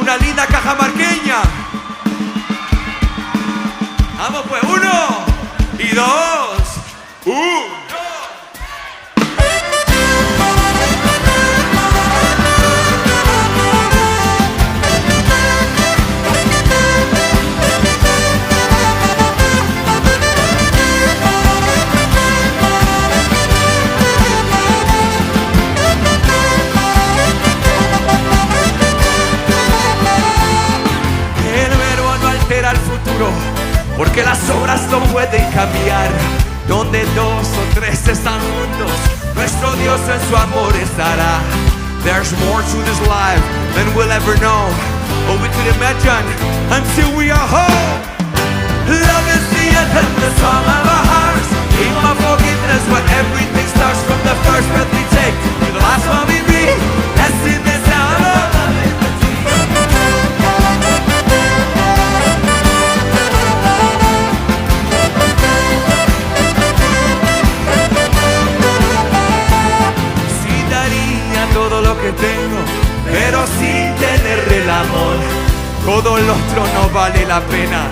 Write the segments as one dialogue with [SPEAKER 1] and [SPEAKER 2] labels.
[SPEAKER 1] una linda cajamarqueña. Vamos pues, 1 y 2. Al futuro, porque las obras no pueden cambiar. Donde 2 o 3 están juntos, nuestro Dios en su amor estará. There's more to this life than we'll ever know, or we could imagine until we are home. Love is the anthem, the song of our hearts. In my forgiveness, where everything starts from the first breath we take to the last one we breathe. That's in the sound of love. Todo lo que tengo, pero sin tener el amor, todo lo otro no vale la pena.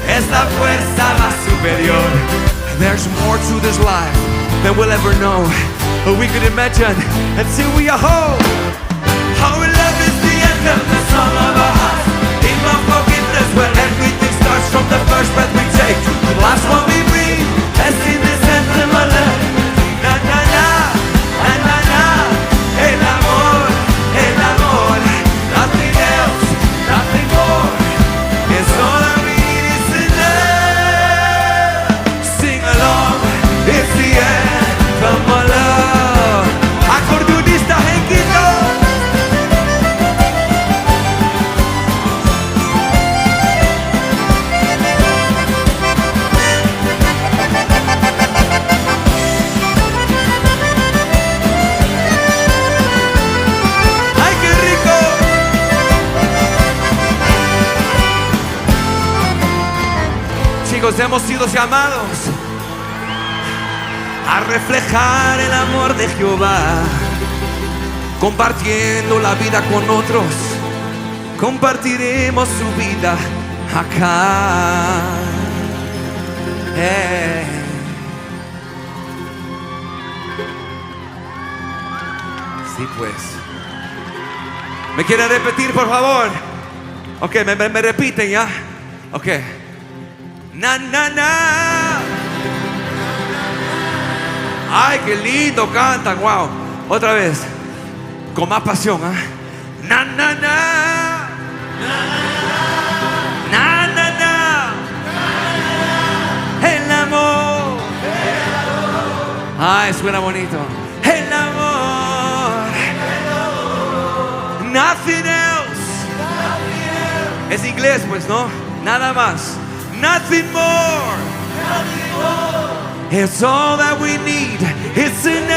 [SPEAKER 1] Es la fuerza más superior. There's more to this life than we'll ever know, or we could imagine until we are home. Our love is the anthem, the song of our hearts. In my forgiveness, where everything starts from the first breath we take to the last one we breathe. As in this anthem, my love. Na na na, na na na. El amor, nothing else, nothing more. It's all I need is enough. Sing along, it's the end of my love. Acordionista, Henquito. Hemos sido llamados a reflejar el amor de Jehová, compartiendo la vida con otros. Compartiremos su vida acá. Sí, pues. ¿Me quieren repetir, por favor? Ok, me repiten, ¿ya? Ok. Na, na, na. Ay, qué lindo cantan, wow. Otra vez, con más pasión, ¿eh? Na, na, na. Na, na, na. El amor. Ay, suena bonito. El amor. Nothing else. Es inglés, pues, ¿no? Nada más. Nothing more. It's all that we need. It's enough.